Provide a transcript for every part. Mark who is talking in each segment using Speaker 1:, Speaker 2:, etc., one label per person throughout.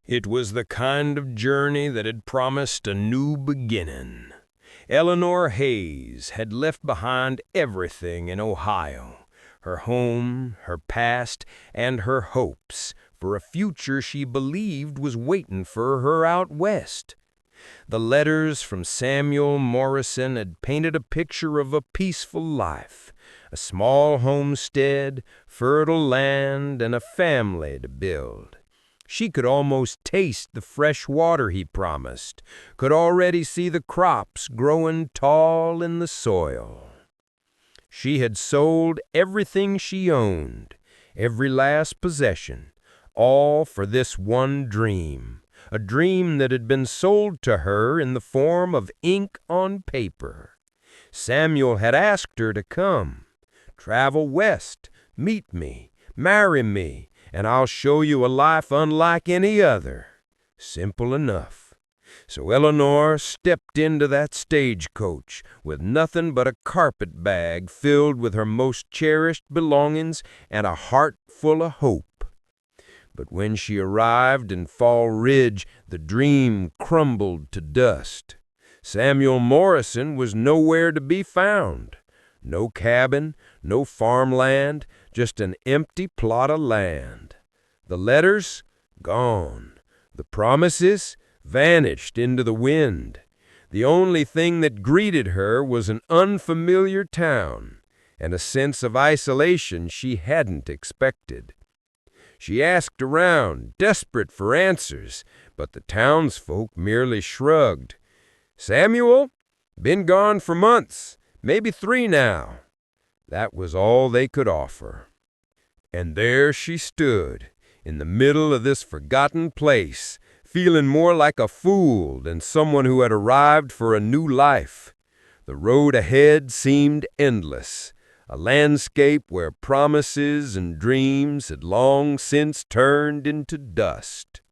Speaker 1: It was the kind of journey that had promised a new beginning. Eleanor Hayes had left behind everything in Ohio, her home, her past, and her hopes for a future she believed was waiting for her out west. The letters from Samuel Morrison had painted a picture of a peaceful life, a small homestead, fertile land, and a family to build. She could almost taste the fresh water he promised, could already see the crops growing tall in the soil. She had sold everything she owned, every last possession, all for this one dream, a dream that had been sold to her in the form of ink on paper. Samuel had asked her to come, travel west, meet me, marry me, and I'll show you a life unlike any other. Simple enough. So Eleanor stepped into that stagecoach with nothing but a carpet bag filled with her most cherished belongings and a heart full of hope. But when she arrived in Fall Ridge, the dream crumbled to dust. Samuel Morrison was nowhere to be found. No cabin, no farmland, just an empty plot of land. The letters? Gone. The promises? Vanished into the wind. The only thing that greeted her was an unfamiliar town and a sense of isolation she hadn't expected. She asked around, desperate for answers, but the townsfolk merely shrugged. "Samuel? Been gone for months. Maybe 3 now." That was all they could offer. And there she stood, in the middle of this forgotten place, feeling more like a fool than someone who had arrived for a new life. The road ahead seemed endless, a landscape where promises and dreams had long since turned into dust.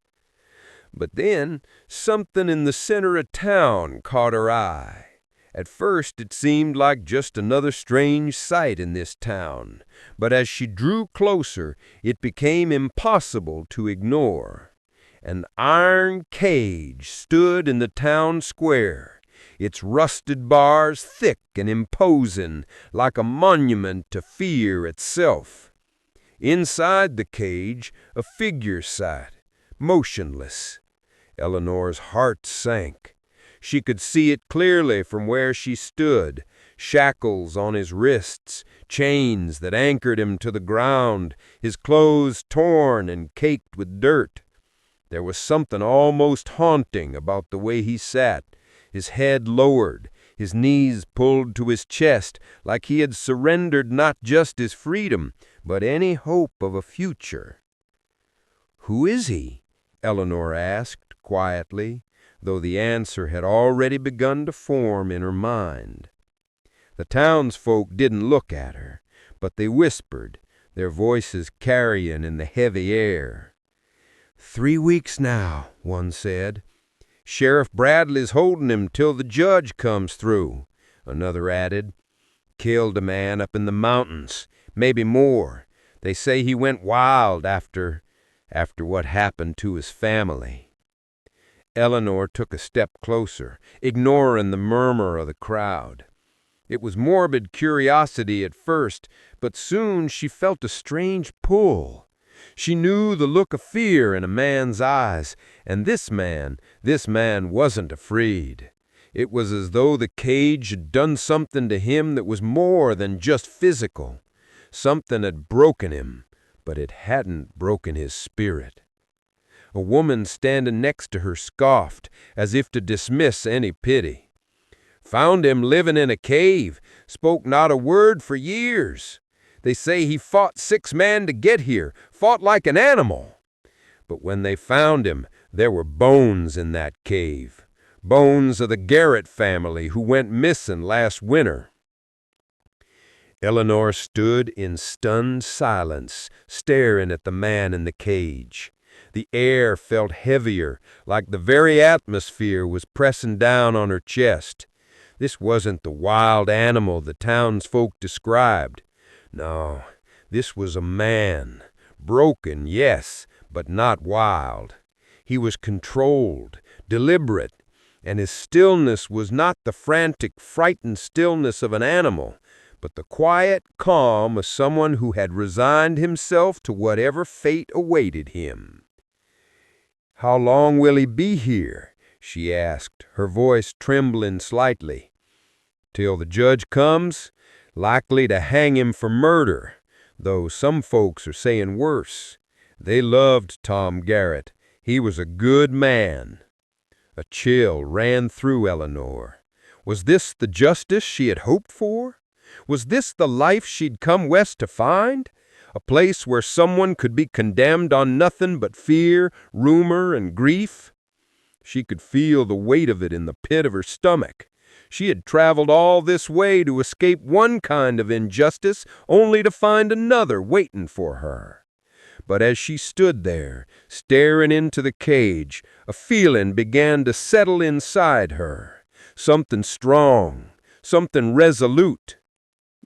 Speaker 1: But then something in the center of town caught her eye. At first it seemed like just another strange sight in this town, but as she drew closer, it became impossible to ignore. An iron cage stood in the town square, its rusted bars thick and imposing, like a monument to fear itself. Inside the cage, a figure sat, motionless. Eleanor's heart sank. She could see it clearly from where she stood, shackles on his wrists, chains that anchored him to the ground, his clothes torn and caked with dirt. There was something almost haunting about the way he sat, his head lowered, his knees pulled to his chest, like he had surrendered not just his freedom, but any hope of a future. "Who is he?" Eleanor asked quietly, though the answer had already begun to form in her mind. The townsfolk didn't look at her, but they whispered, their voices carrying in the heavy air. "3 weeks now," one said. "Sheriff Bradley's holding him till the judge comes through," another added. "Killed a man up in the mountains, maybe more. They say he went wild after what happened to his family." Eleanor took a step closer, ignoring the murmur of the crowd. It was morbid curiosity at first, but soon she felt a strange pull. She knew the look of fear in a man's eyes, and this man wasn't afraid. It was as though the cage had done something to him that was more than just physical. Something had broken him, but it hadn't broken his spirit. A woman standing next to her scoffed, as if to dismiss any pity. "Found him living in a cave, spoke not a word for years. They say he fought 6 men to get here, fought like an animal. But when they found him, there were bones in that cave, bones of the Garrett family who went missing last winter." Eleanor stood in stunned silence, staring at the man in the cage. The air felt heavier, like the very atmosphere was pressing down on her chest. This wasn't the wild animal the townsfolk described. No, this was a man. Broken, yes, but not wild. He was controlled, deliberate, and his stillness was not the frantic, frightened stillness of an animal, but the quiet calm of someone who had resigned himself to whatever fate awaited him. "How long will he be here?" she asked, her voice trembling slightly. "Till the judge comes, likely to hang him for murder, though some folks are saying worse. They loved Tom Garrett. He was a good man." A chill ran through Eleanor. Was this the justice she had hoped for? Was this the life she'd come west to find? A place where someone could be condemned on nothing but fear, rumor, and grief? She could feel the weight of it in the pit of her stomach. She had traveled all this way to escape one kind of injustice, only to find another waiting for her. But as she stood there, staring into the cage, a feeling began to settle inside her. Something strong, something resolute.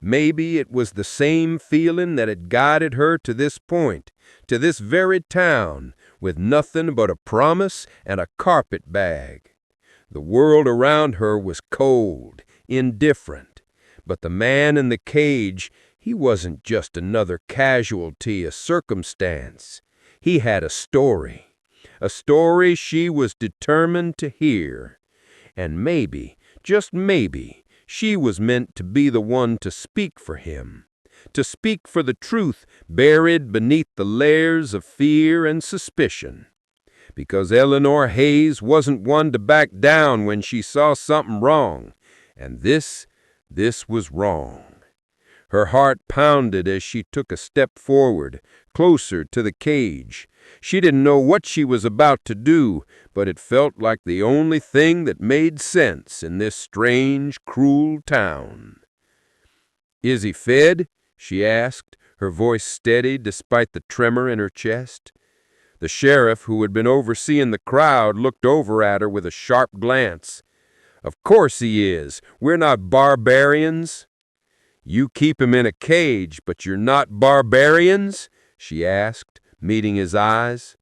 Speaker 1: Maybe it was the same feeling that had guided her to this point, to this very town, with nothing but a promise and a carpet bag. The world around her was cold, indifferent, but the man in the cage, he wasn't just another casualty of circumstance. He had a story she was determined to hear. And maybe, just maybe, she was meant to be the one to speak for him, to speak for the truth buried beneath the layers of fear and suspicion. Because Eleanor Hayes wasn't one to back down when she saw something wrong, and this was wrong. Her heart pounded as she took a step forward, closer to the cage. She didn't know what she was about to do, but it felt like the only thing that made sense in this strange, cruel town. "Is he fed?" she asked, her voice steady despite the tremor in her chest. The sheriff, who had been overseeing the crowd, looked over at her with a sharp glance. "Of course he is. We're not barbarians." "You keep him in a cage, but you're not barbarians?" she asked, meeting his eyes.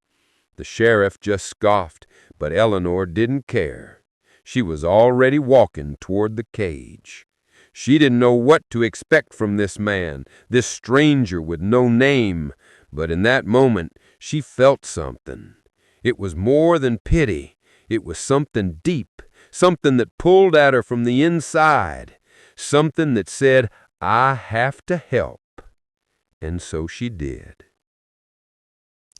Speaker 1: The sheriff just scoffed, but Eleanor didn't care. She was already walking toward the cage. She didn't know what to expect from this man, this stranger with no name, but in that moment she felt something. It was more than pity. It was something deep, something that pulled at her from the inside, something that said, "I have to help." And so she did.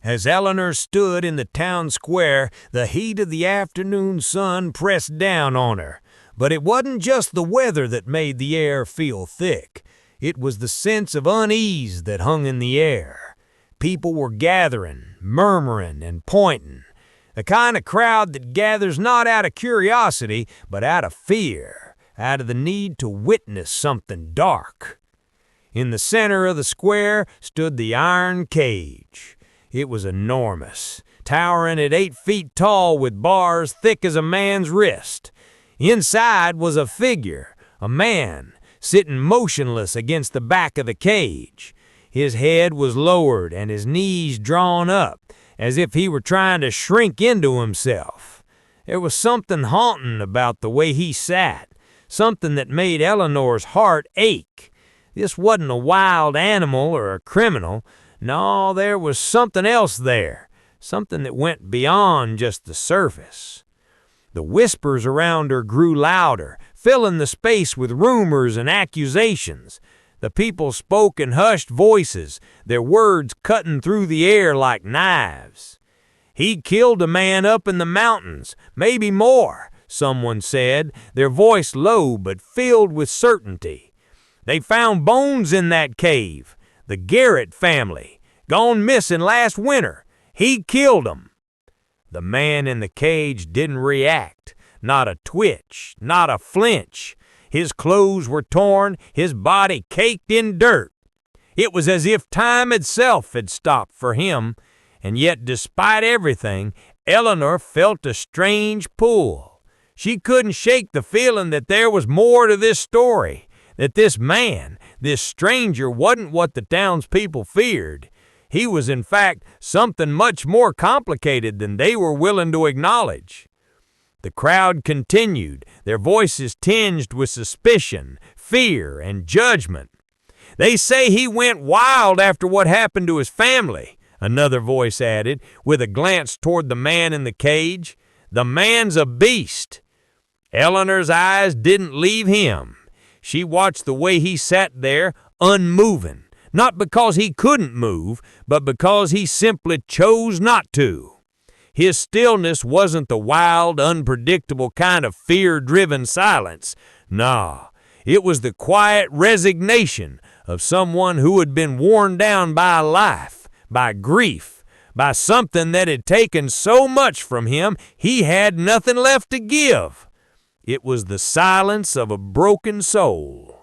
Speaker 2: As Eleanor stood in the town square, the heat of the afternoon sun pressed down on her. But it wasn't just the weather that made the air feel thick. It was the sense of unease that hung in the air. People were gathering, murmuring, and pointing. The kind of crowd that gathers not out of curiosity, but out of fear, out of the need to witness something dark. In the center of the square stood the iron cage. It was enormous, towering at 8 feet tall with bars thick as a man's wrist. Inside was a figure, a man, sitting motionless against the back of the cage. His head was lowered and his knees drawn up, as if he were trying to shrink into himself. There was something haunting about the way he sat, something that made Eleanor's heart ache. This wasn't a wild animal or a criminal. No, there was something else there, something that went beyond just the surface. The whispers around her grew louder, filling the space with rumors and accusations. The people spoke in hushed voices, their words cutting through the air like knives. "He killed a man up in the mountains, maybe more," someone said, their voice low but filled with certainty. "They found bones in that cave. The Garrett family, gone missing last winter. He killed them." The man in the cage didn't react, not a twitch, not a flinch. His clothes were torn, his body caked in dirt. It was as if time itself had stopped for him, and yet despite everything, Eleanor felt a strange pull. She couldn't shake the feeling that there was more to this story, that this man, this stranger, wasn't what the townspeople feared. He was, in fact, something much more complicated than they were willing to acknowledge. The crowd continued, their voices tinged with suspicion, fear, and judgment. "They say he went wild after what happened to his family," another voice added, with a glance toward the man in the cage. "The man's a beast." Eleanor's eyes didn't leave him. She watched the way he sat there, unmoving, not because he couldn't move, but because he simply chose not to. His stillness wasn't the wild, unpredictable kind of fear-driven silence. Nah, it was the quiet resignation of someone who had been worn down by life, by grief, by something that had taken so much from him he had nothing left to give. It was the silence of a broken soul.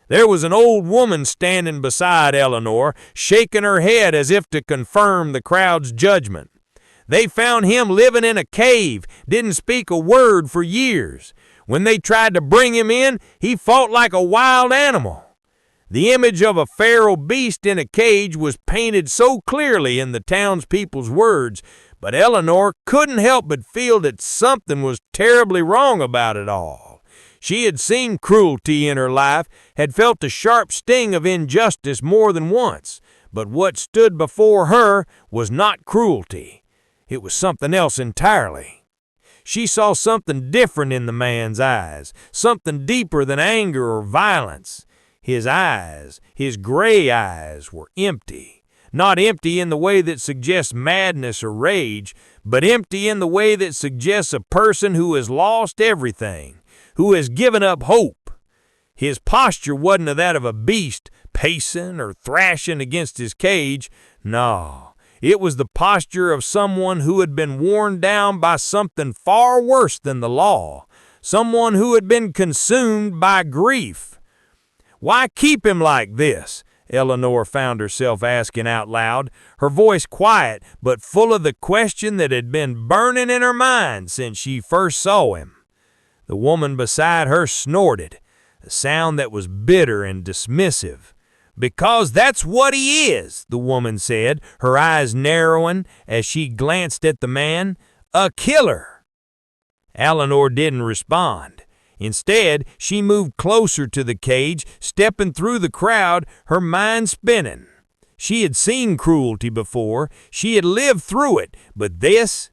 Speaker 2: There was an old woman standing beside Eleanor, shaking her head as if to confirm the crowd's judgment. They found him living in a cave, didn't speak a word for years. When they tried to bring him in, he fought like a wild animal. The image of a feral beast in a cage was painted so clearly in the townspeople's words, but Eleanor couldn't help but feel that something was terribly wrong about it all. She had seen cruelty in her life, had felt the sharp sting of injustice more than once, but what stood before her was not cruelty. It was something else entirely. She saw something different in the man's eyes, something deeper than anger or violence. His eyes, his gray eyes, were empty. Not empty in the way that suggests madness or rage, but empty in the way that suggests a person who has lost everything, who has given up hope. His posture wasn't that of a beast pacing or thrashing against his cage. No. It was the posture of someone who had been worn down by something far worse than the law, someone who had been consumed by grief. Why keep him like this? Eleanor found herself asking out loud, her voice quiet but full of the question that had been burning in her mind since she first saw him. The woman beside her snorted, a sound that was bitter and dismissive. "Because that's what he is," the woman said, her eyes narrowing as she glanced at the man. "A killer." Eleanor didn't respond. Instead, she moved closer to the cage, stepping through the crowd, her mind spinning. She had seen cruelty before. She had lived through it, but this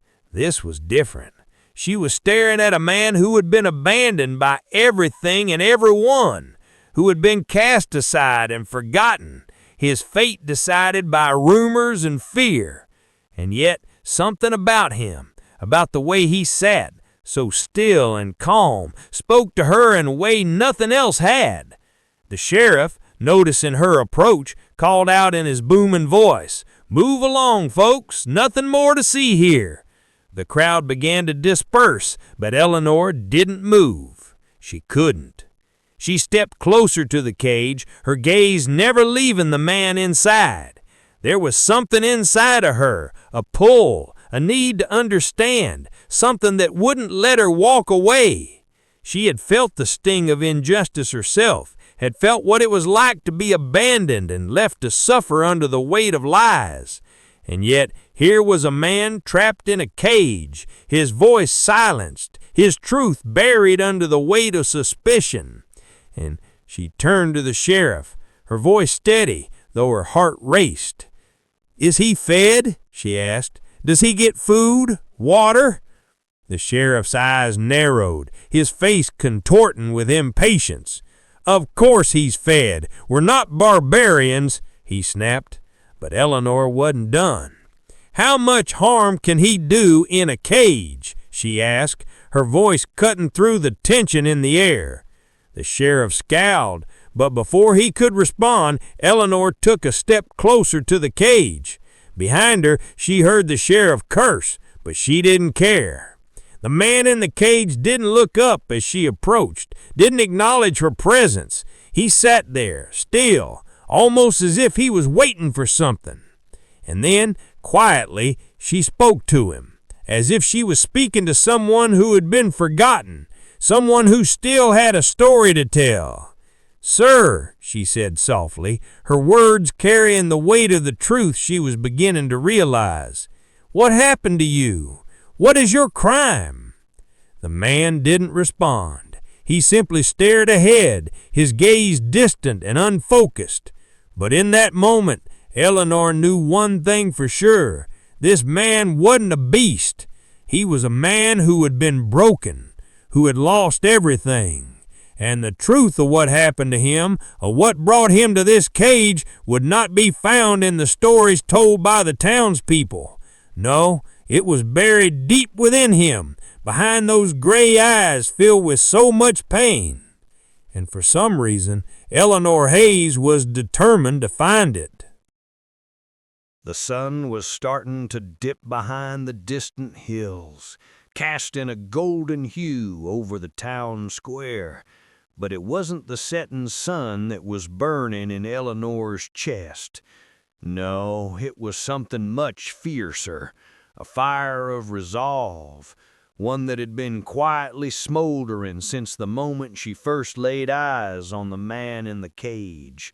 Speaker 2: was different. She was staring at a man who had been abandoned by everything and everyone, who had been cast aside and forgotten, his fate decided by rumors and fear. And yet, something about him, about the way he sat, so still and calm, spoke to her in a way nothing else had. The sheriff, noticing her approach, called out in his booming voice, "Move along, folks, nothing more to see here." The crowd began to disperse, but Eleanor didn't move. She couldn't. She stepped closer to the cage, her gaze never leaving the man inside. There was something inside of her, a pull, a need to understand, something that wouldn't let her walk away. She had felt the sting of injustice herself, had felt what it was like to be abandoned and left to suffer under the weight of lies. And yet here was a man trapped in a cage, his voice silenced, his truth buried under the weight of suspicion. And she turned to the sheriff, her voice steady, though her heart raced. "Is he fed?" she asked. "Does he get food? Water?" The sheriff's eyes narrowed, his face contorting with impatience. "Of course he's fed. We're not barbarians," he snapped. But Eleanor wasn't done. "How much harm can he do in a cage?" she asked, her voice cutting through the tension in the air. The sheriff scowled, but before he could respond, Eleanor took a step closer to the cage. Behind her, she heard the sheriff curse, but she didn't care. The man in the cage didn't look up as she approached, didn't acknowledge her presence. He sat there, still, almost as if he was waiting for something. And then, quietly, she spoke to him, as if she was speaking to someone who had been forgotten, someone who still had a story to tell. "Sir," she said softly, her words carrying the weight of the truth she was beginning to realize, "what happened to you? What is your crime?" The man didn't respond. He simply stared ahead, his gaze distant and unfocused. But in that moment, Eleanor knew one thing for sure. This man wasn't a beast. He was a man who had been broken, who had lost everything. And the truth of what happened to him, of what brought him to this cage, would not be found in the stories told by the townspeople. No, it was buried deep within him, behind those gray eyes filled with so much pain. And for some reason, Eleanor Hayes was determined to find it.
Speaker 1: The sun was starting to dip behind the distant hills, casting a golden hue over the town square. But it wasn't the setting sun that was burning in Eleanor's chest. No, it was something much fiercer, a fire of resolve, one that had been quietly smoldering since the moment she first laid eyes on the man in the cage.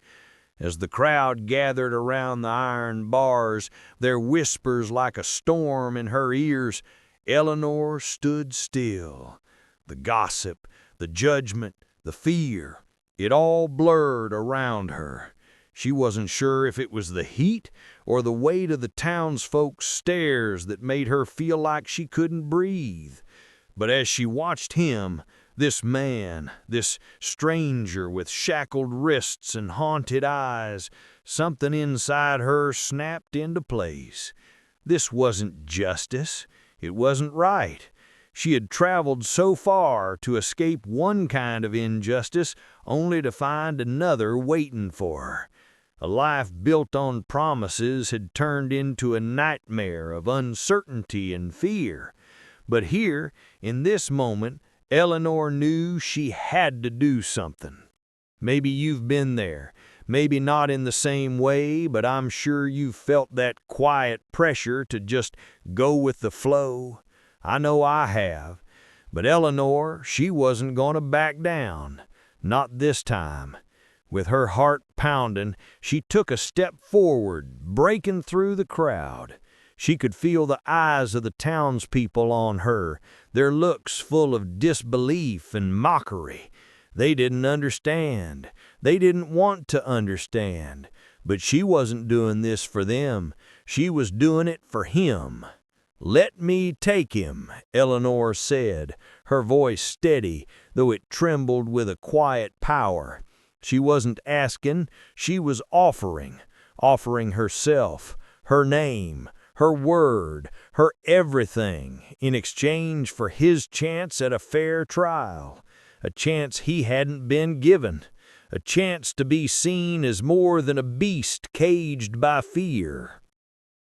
Speaker 1: As the crowd gathered around the iron bars, their whispers like a storm in her ears, Eleanor stood still. The gossip, the judgment, the fear, it all blurred around her. She wasn't sure if it was the heat or the weight of the townsfolk's stares that made her feel like she couldn't breathe. But as she watched him, this man, this stranger with shackled wrists and haunted eyes, something inside her snapped into place. This wasn't justice. It wasn't right. She had traveled so far to escape one kind of injustice only to find another waiting for her. A life built on promises had turned into a nightmare of uncertainty and fear. But here, in this moment, Eleanor knew she had to do something. Maybe you've been there. Maybe not in the same way, but I'm sure you've felt that quiet pressure to just go with the flow. I know I have. But Eleanor, she wasn't going to back down. Not this time. With her heart pounding, she took a step forward, breaking through the crowd. She could feel the eyes of the townspeople on her, their looks full of disbelief and mockery. They didn't understand. They didn't want to understand. But she wasn't doing this for them. She was doing it for him. "Let me take him," Eleanor said, her voice steady, though it trembled with a quiet power. She wasn't asking, she was offering herself, her name, her word, her everything, in exchange for his chance at a fair trial, a chance he hadn't been given, a chance to be seen as more than a beast caged by fear.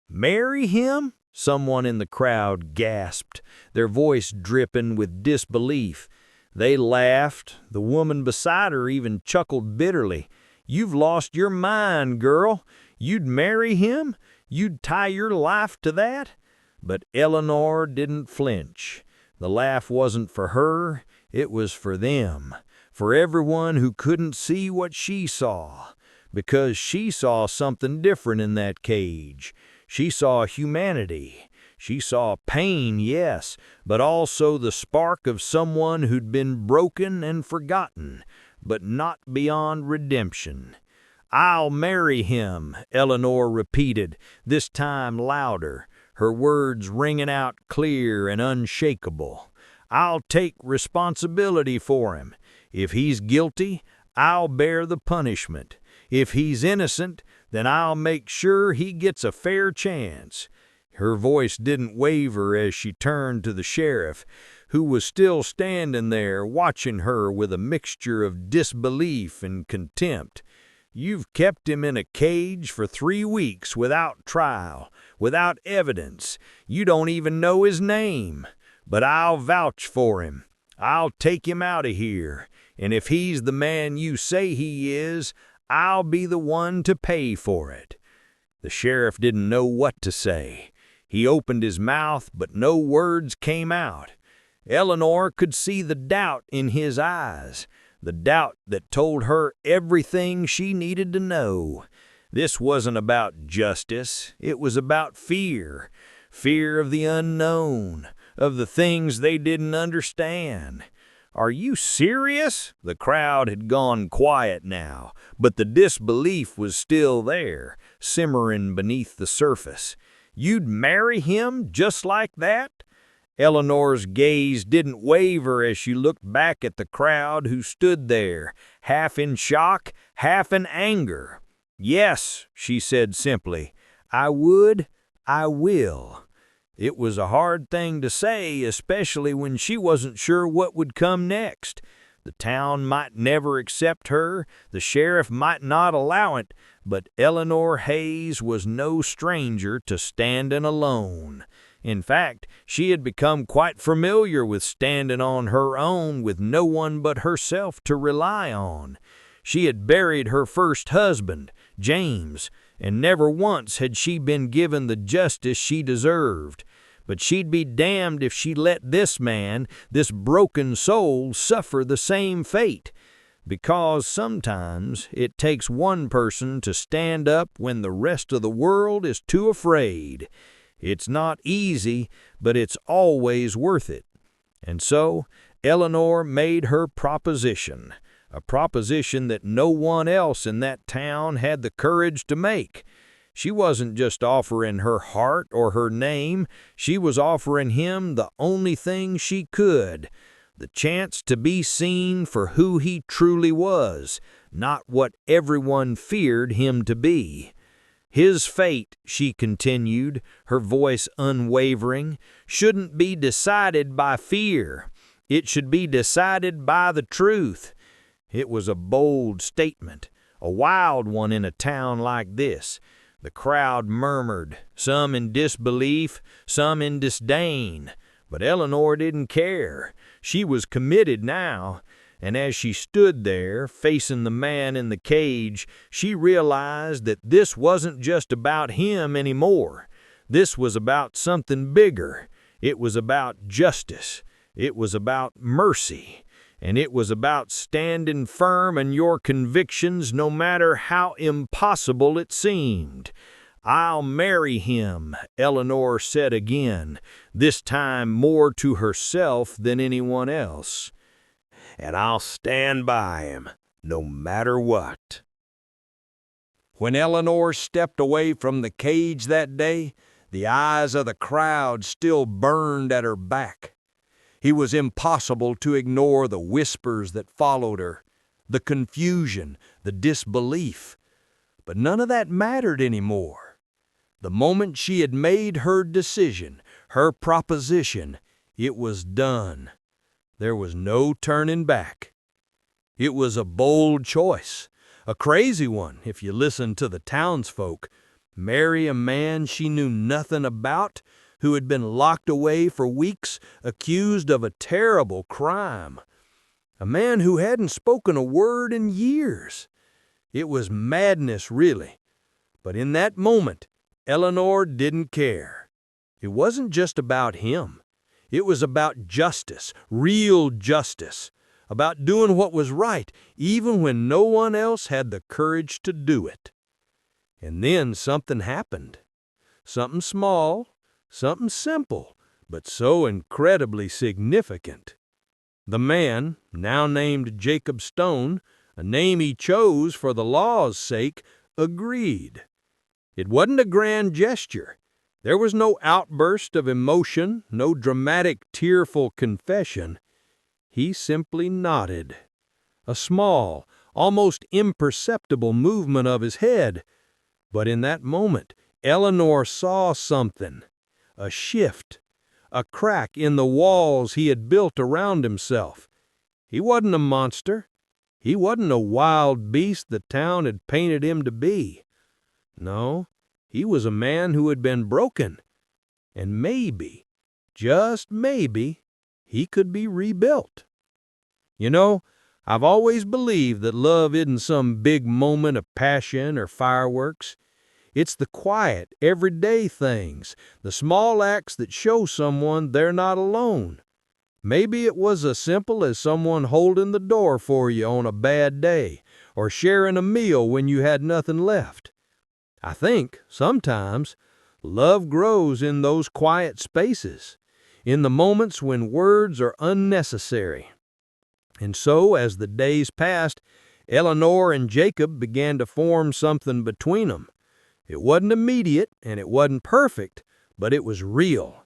Speaker 1: "Marry him?" Someone in the crowd gasped, their voice dripping with disbelief. They laughed. The woman beside her even chuckled bitterly. "You've lost your mind, girl. You'd marry him? You'd tie your life to that?" But Eleanor didn't flinch. The laugh wasn't for her. It was for them. For everyone who couldn't see what she saw. Because she saw something different in that cage. She saw humanity. She saw pain, yes, but also the spark of someone who'd been broken and forgotten, but not beyond redemption. "I'll marry him," Eleanor repeated, this time louder, her words ringing out clear and unshakable. "I'll take responsibility for him. If he's guilty, I'll bear the punishment. If he's innocent, then I'll make sure he gets a fair chance." Her voice didn't waver as she turned to the sheriff, who was still standing there watching her with a mixture of disbelief and contempt. "You've kept him in a cage for 3 weeks without trial, without evidence. You don't even know his name. But I'll vouch for him. I'll take him out of here. And if he's the man you say he is, I'll be the one to pay for it." The sheriff didn't know what to say. He opened his mouth, but no words came out. Eleanor could see the doubt in his eyes.
Speaker 2: the doubt that told her everything she needed to know. This wasn't about justice, it was about fear. Fear of the unknown, of the things they didn't understand. "Are you serious?" The crowd had gone quiet now, but the disbelief was still there, simmering beneath the surface. "You'd marry him just like that?" Eleanor's gaze didn't waver as she looked back at the crowd who stood there, half in shock, half in anger. "Yes," she said simply. "I would, I will." It was a hard thing to say, especially when she wasn't sure what would come next. The town might never accept her, the sheriff might not allow it, but Eleanor Hayes was no stranger to standing alone. In fact, she had become quite familiar with standing on her own with no one but herself to rely on. She had buried her first husband, James, and never once had she been given the justice she deserved. But she'd be damned if she let this man, this broken soul, suffer the same fate. Because sometimes it takes one person to stand up when the rest of the world is too afraid. It's not easy, but it's always worth it. And so Eleanor made her proposition, a proposition that no one else in that town had the courage to make. She wasn't just offering her heart or her name, she was offering him the only thing she could, the chance to be seen for who he truly was, not what everyone feared him to be. His fate, she continued, her voice unwavering, shouldn't be decided by fear. It should be decided by the truth. It was a bold statement, a wild one in a town like this. The crowd murmured, some in disbelief, some in disdain. But Eleanor didn't care. She was committed now, and as she stood there, facing the man in the cage, she realized that this wasn't just about him anymore. This was about something bigger. It was about justice. It was about mercy. And it was about standing firm in your convictions no matter how impossible it seemed. "I'll marry him," Eleanor said again, this time more to herself than anyone else. "And I'll stand by him, no matter what." When Eleanor stepped away from the cage that day, the eyes of the crowd still burned at her back. It was impossible to ignore the whispers that followed her, the confusion, the disbelief. But none of that mattered anymore. The moment she had made her decision, her proposition, it was done. There was no turning back. It was a bold choice, a crazy one if you listen to the townsfolk. Marry a man she knew nothing about, who had been locked away for weeks, accused of a terrible crime. A man who hadn't spoken a word in years. It was madness, really. But in that moment, Eleanor didn't care. It wasn't just about him. It was about justice, real justice, about doing what was right, even when no one else had the courage to do it. And then something happened. Something small, something simple, but so incredibly significant. The man, now named Jacob Stone, a name he chose for the law's sake, agreed. It wasn't a grand gesture. There was no outburst of emotion, no dramatic, tearful confession. He simply nodded. A small, almost imperceptible movement of his head. But in that moment, Eleanor saw something. A shift, a crack in the walls he had built around himself. He wasn't a monster. He wasn't a wild beast the town had painted him to be. No, he was a man who had been broken. And maybe, just maybe, he could be rebuilt. You know, I've always believed that love isn't some big moment of passion or fireworks. It's the quiet, everyday things, the small acts that show someone they're not alone.
Speaker 1: Maybe it was as simple as someone holding the door for you on a bad day, or sharing a meal when you had nothing left. I think, sometimes, love grows in those quiet spaces, in the moments when words are unnecessary. And so, as the days passed, Eleanor and Jacob began to form something between them. It wasn't immediate, and it wasn't perfect, but it was real.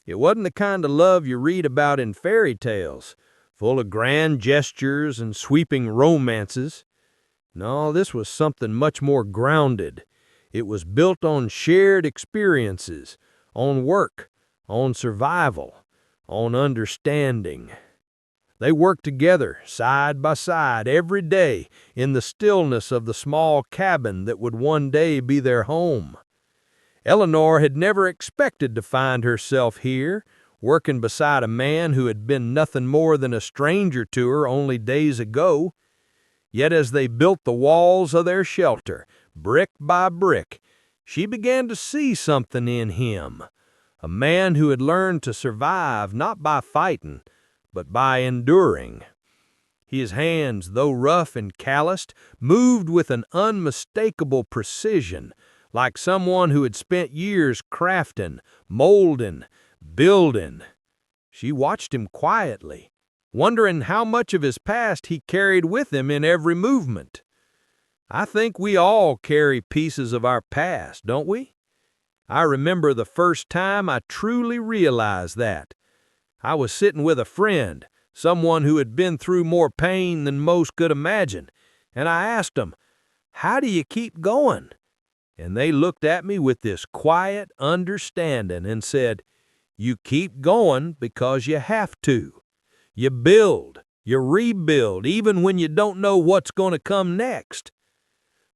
Speaker 1: It wasn't the kind of love you read about in fairy tales, full of grand gestures and sweeping romances. No, this was something much more grounded. It was built on shared experiences, on work, on survival, on understanding. They worked together, side by side, every day, in the stillness of the small cabin that would one day be their home. Eleanor had never expected to find herself here, working beside a man who had been nothing more than a stranger to her only days ago. Yet as they built the walls of their shelter, brick by brick, she began to see something in him, a man who had learned to survive not by fighting, but by enduring. His hands, though rough and calloused, moved with an unmistakable precision, like someone who had spent years crafting, molding, building. She watched him quietly, wondering how much of his past he carried with him in every movement. I think we all carry pieces of our past, don't we? I remember the first time I truly realized that. I was sitting with a friend, someone who had been through more pain than most could imagine, and I asked them, "How do you keep going?" And they looked at me with this quiet understanding and said, "You keep going because you have to. You build, you rebuild, even when you don't know what's going to come next."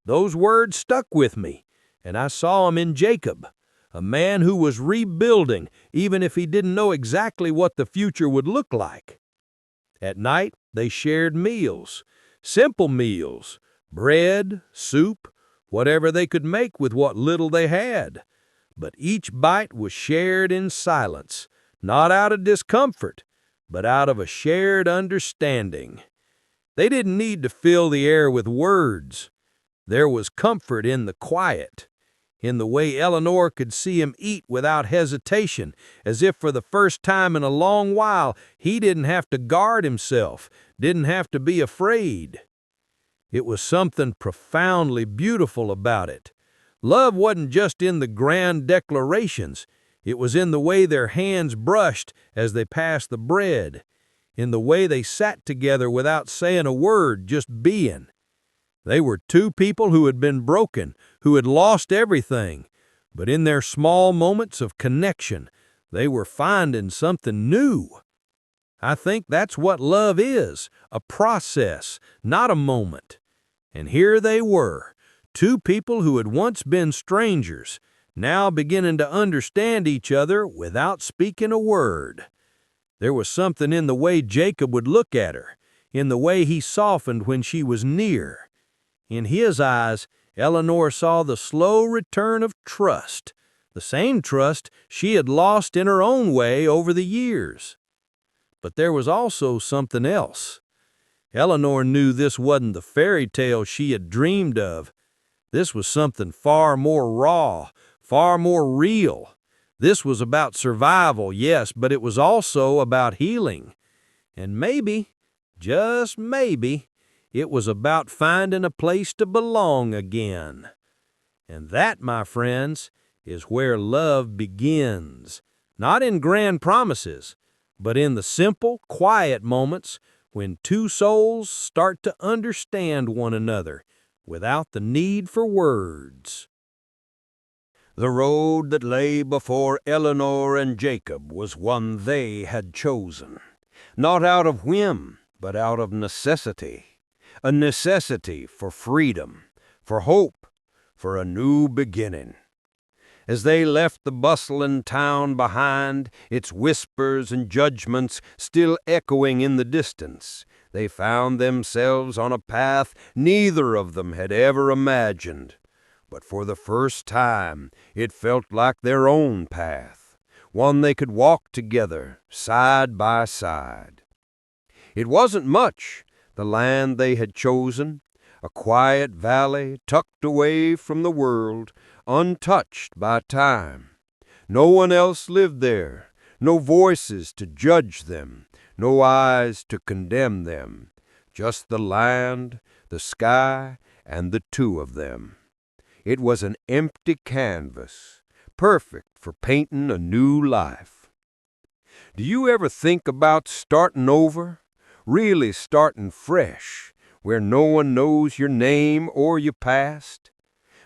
Speaker 1: Those words stuck with me, and I saw them in Jacob, a man who was rebuilding even if he didn't know exactly what the future would look like. At night, they shared meals, simple meals, bread, soup, whatever they could make with what little they had. But each bite was shared in silence, not out of discomfort, but out of a shared understanding. They didn't need to fill the air with words. There was comfort in the quiet, in the way Eleanor could see him eat without hesitation, as if for the first time in a long while he didn't have to guard himself, didn't have to be afraid. It was something profoundly beautiful about it. Love wasn't just in the grand declarations. It was in the way their hands brushed as they passed the bread, in the way they sat together without saying a word, just being. They were two people who had been broken, who had lost everything, but in their small moments of connection, they were finding something new. I think that's what love is, a process, not a moment. And here they were, two people who had once been strangers, now beginning to understand each other without speaking a word. There was something in the way Jacob would look at her, in the way he softened when she was near. In his eyes, Eleanor saw the slow return of trust, the same trust she had lost in her own way over the years. But there was also something else. Eleanor knew this wasn't the fairy tale she had dreamed of. This was something far more raw, far more real. This was about survival, yes, but it was also about healing. And maybe, just maybe, it was about finding a place to belong again. And that, my friends, is where love begins. Not in grand promises, but in the simple, quiet moments when two souls start to understand one another without the need for words. The road that lay before Eleanor and Jacob was one they had chosen, not out of whim, but out of necessity. A necessity for freedom, for hope, for a new beginning. As they left the bustling town behind, its whispers and judgments still echoing in the distance, they found themselves on a path neither of them had ever imagined. But for the first time, it felt like their own path,
Speaker 3: one they could walk together, side by side. It wasn't much, the land they had chosen, a quiet valley tucked away from the world, untouched by time. No one else lived there, no voices to judge them, no eyes to condemn them, just the land, the sky, and the two of them. It was an empty canvas, perfect for painting a new life. Do you ever think about starting over, really starting fresh, where no one knows your name or your past?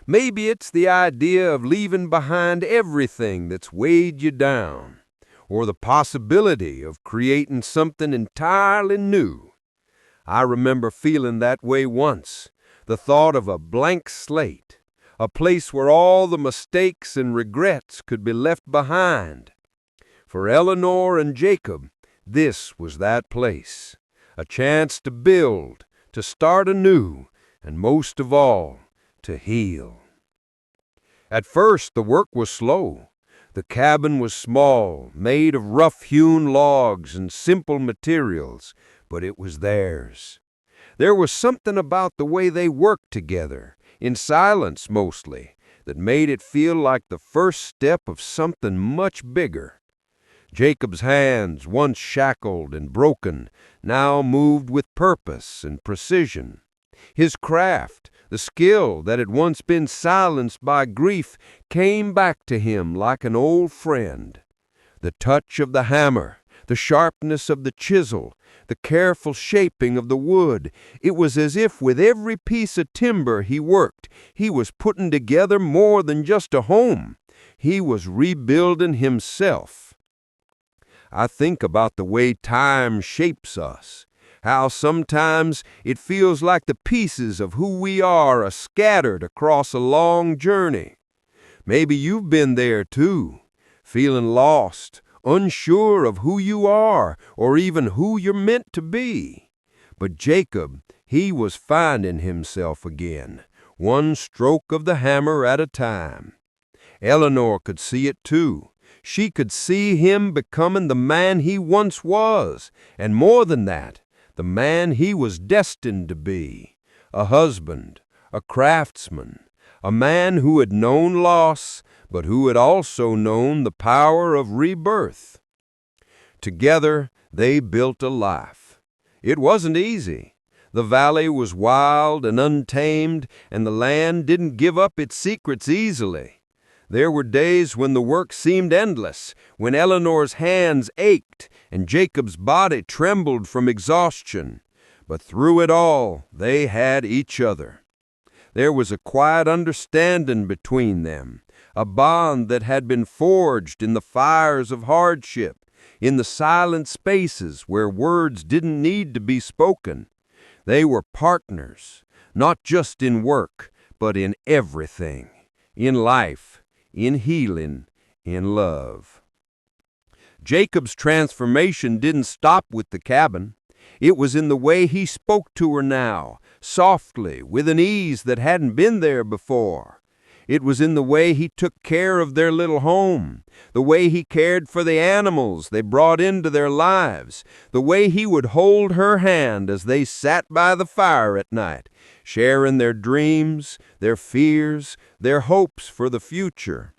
Speaker 3: Maybe it's the idea of leaving behind everything that's weighed you down, or the possibility of creating something entirely new. I remember feeling that way once, the thought of a blank slate, a place where all the mistakes and regrets could be left behind. For Eleanor and Jacob, this was that place, a chance to build, to start anew, and most of all, to heal. At first, the work was slow. The cabin was small, made of rough-hewn logs and simple materials, but it was theirs. There was something about the way they worked together, in silence mostly, that made it feel like the first step of something much bigger. Jacob's hands, once shackled and broken, now moved with purpose and precision. His craft, the skill that had once been silenced by grief, came back to him like an old friend. The touch of the hammer, the sharpness of the chisel, the careful shaping of the wood, it was as if with every piece of timber he worked, he was putting together more than just a home. He was rebuilding himself. I think about the way time shapes us, how sometimes it feels like the pieces of who we are scattered across a long journey. Maybe you've been there too, feeling lost, unsure of who you are or even who you're meant to be. But Jacob, he was finding himself again, one stroke of the hammer at a time. Eleanor could see it too. She could see him becoming the man he once was, and more than that, the man he was destined to be, a husband, a craftsman, a man who had known loss, but who had also known the power of rebirth. Together, they built a life. It wasn't easy. The valley was wild and untamed, and the land didn't give up its secrets easily. There were days when the work seemed endless, when Eleanor's hands ached and Jacob's body trembled from exhaustion. But through it all, they had each other. There was a quiet understanding between them, a bond that had been forged in the fires of hardship, in the silent spaces where words didn't need to be spoken. They were partners, not just in work, but in everything, in life, in healing, in love. Jacob's transformation didn't stop with the cabin. It was in the way he spoke to her now, softly, with an ease that hadn't been there before. It was in the way he took care of their little home, the way he cared for the animals they brought into their lives, the way he would hold her hand as they sat by the fire at night, sharing their dreams, their fears, their hopes for the future.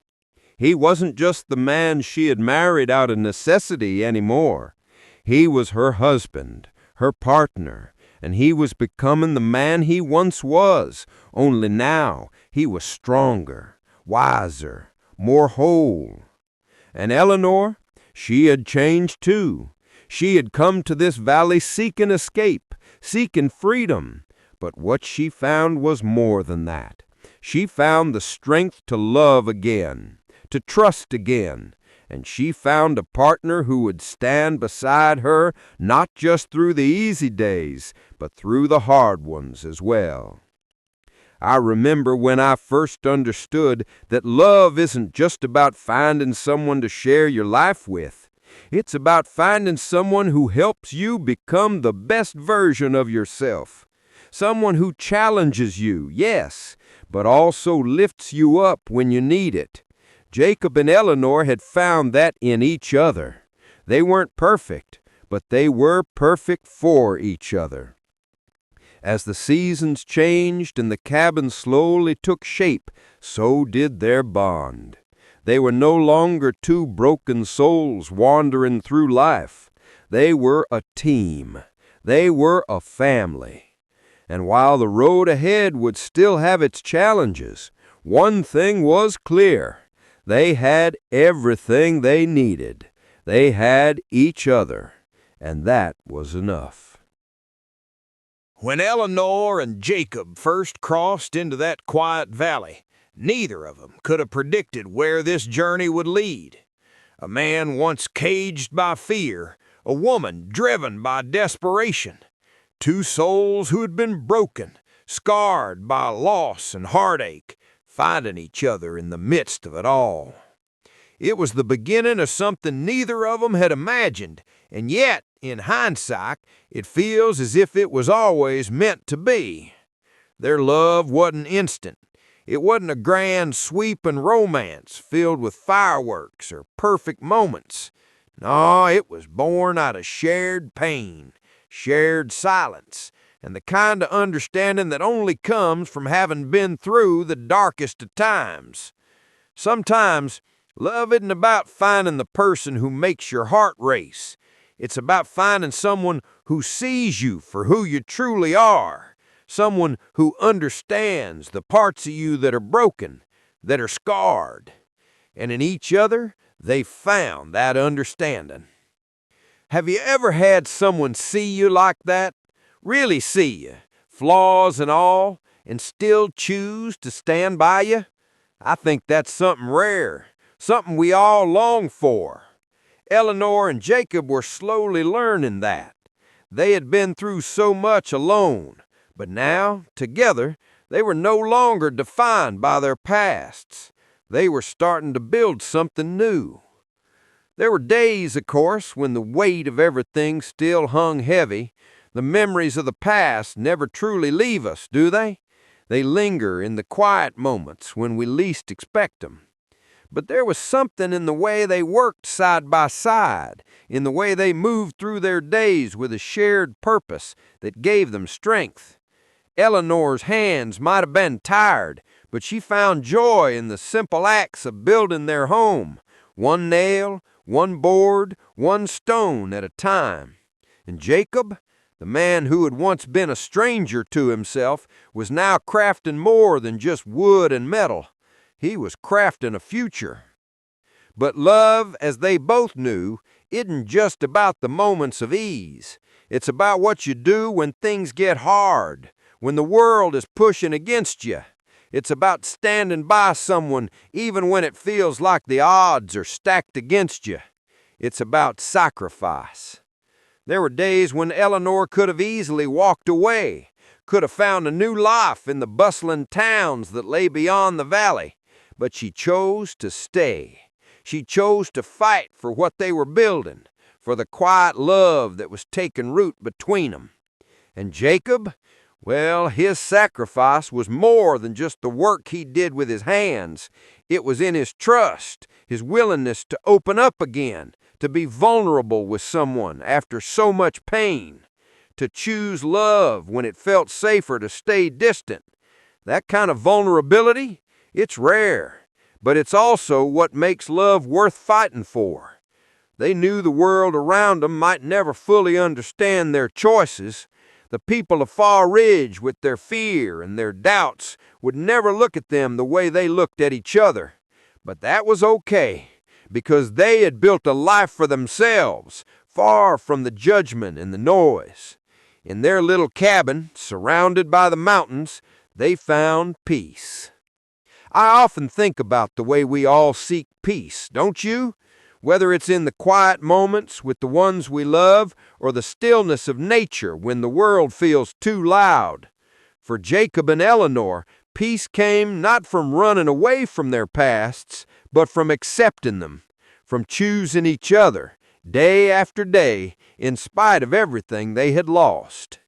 Speaker 3: He wasn't just the man she had married out of necessity anymore. He was her husband, her partner, and he was becoming the man he once was, only now he was stronger, wiser, more whole. And Eleanor, she had changed too. She had come to this valley seeking escape, seeking freedom. But what she found was more than that. She found the strength to love again, to trust again, and she found a partner who would stand beside her not just through the easy days, but through the hard ones as well. I remember when I first understood that love isn't just about finding someone to share your life with. It's about finding someone who helps you become the best version of yourself. Someone who challenges you, yes, but also lifts you up when you need it. Jacob and Eleanor had found that in each other. They weren't perfect, but they were perfect for each other. As the seasons changed and the cabin slowly took shape, so did their bond. They were no longer two broken souls wandering through life. They were a team. They were a family. And while the road ahead would still have its challenges, one thing was clear. They had everything they needed. They had each other, and that was enough.
Speaker 2: When Eleanor and Jacob first crossed into that quiet valley, neither of them could have predicted where this journey would lead. A man once caged by fear, a woman driven by desperation. Two souls who had been broken, scarred by loss and heartache, finding each other in the midst of it all. It was the beginning of something neither of them had imagined, and yet, in hindsight, it feels as if it was always meant to be. Their love wasn't instant. It wasn't a grand sweeping romance filled with fireworks or perfect moments. No, it was born out of shared pain, shared silence, and the kind of understanding that only comes from having been through the darkest of times. Sometimes, love isn't about finding the person who makes your heart race. It's about finding someone who sees you for who you truly are, someone who understands the parts of you that are broken, that are scarred. And in each other, they found that understanding. Have you ever had someone see you like that? Really see you, flaws and all, and still choose to stand by you? I think that's something rare, something we all long for. Eleanor and Jacob were slowly learning that. They had been through so much alone, but now, together, they were no longer defined by their pasts. They were starting to build something new. There were days, of course, when the weight of everything still hung heavy. The memories of the past never truly leave us, do they? They linger in the quiet moments when we least expect them. But there was something in the way they worked side by side, in the way they moved through their days with a shared purpose that gave them strength. Eleanor's hands might have been tired, but she found joy in the simple acts of building their home, one nail, one board, one stone at a time. And Jacob, the man who had once been a stranger to himself, was now crafting more than just wood and metal. He was crafting a future. But love, as they both knew, isn't just about the moments of ease. It's about what you do when things get hard, when the world is pushing against you. It's about standing by someone even when it feels like the odds are stacked against you. It's about sacrifice. There were days when Eleanor could have easily walked away, could have found a new life in the bustling towns that lay beyond the valley. But she chose to stay. She chose to fight for what they were building, for the quiet love that was taking root between them. And Jacob, well, his sacrifice was more than just the work he did with his hands. It was in his trust, his willingness to open up again, to be vulnerable with someone after so much pain, to choose love when it felt safer to stay distant. That kind of vulnerability, it's rare, but it's also what makes love worth fighting for. They knew the world around them might never fully understand their choices. The people of Far Ridge, with their fear and their doubts, would never look at them the way they looked at each other. But that was okay, because they had built a life for themselves, far from the judgment and the noise. In their little cabin, surrounded by the mountains, they found peace. I often think about the way we all seek peace, don't you? Whether it's in the quiet moments with the ones we love or the stillness of nature when the world feels too loud. For Jacob and Eleanor, peace came not from running away from their pasts, but from accepting them, from choosing each other day after day in spite of everything they had lost.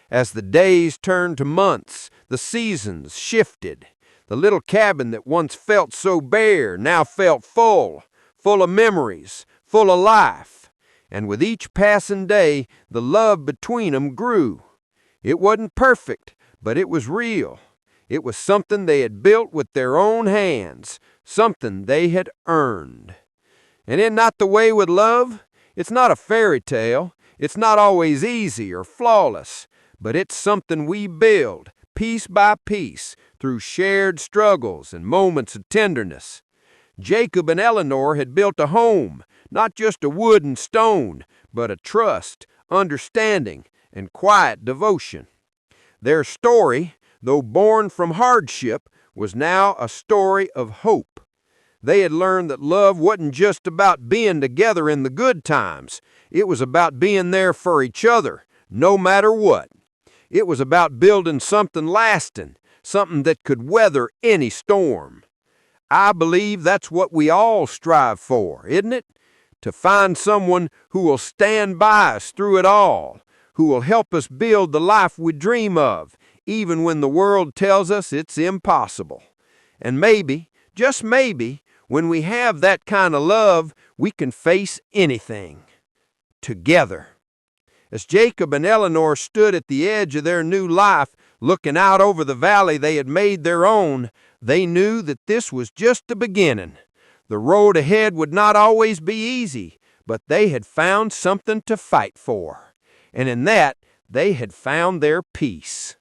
Speaker 2: As the days turned to months, the seasons shifted.
Speaker 3: The little cabin that once felt so bare now felt full of memories, full of life. And with each passing day, the love between 'em grew. It wasn't perfect, but it was real. It was something they had built with their own hands, something they had earned. And isn't that the way with love? It's not a fairy tale. It's not always easy or flawless, but it's something we build, piece by piece, through shared struggles and moments of tenderness. Jacob and Eleanor had built a home, not just a wood and stone, but a trust, understanding, and quiet devotion. Their story, though born from hardship, was now a story of hope. They had learned that love wasn't just about being together in the good times. It was about being there for each other, no matter what. It was about building something lasting, something that could weather any storm. I believe that's what we all strive for, isn't it? To find someone who will stand by us through it all, who will help us build the life we dream of, even when the world tells us it's impossible. And maybe, just maybe, when we have that kind of love, we can face anything. Together. As Jacob and Eleanor stood at the edge of their new life, looking out over the valley they had made their own, they knew that this was just the beginning. The road ahead would not always be easy, but they had found something to fight for. And in that, they had found their peace.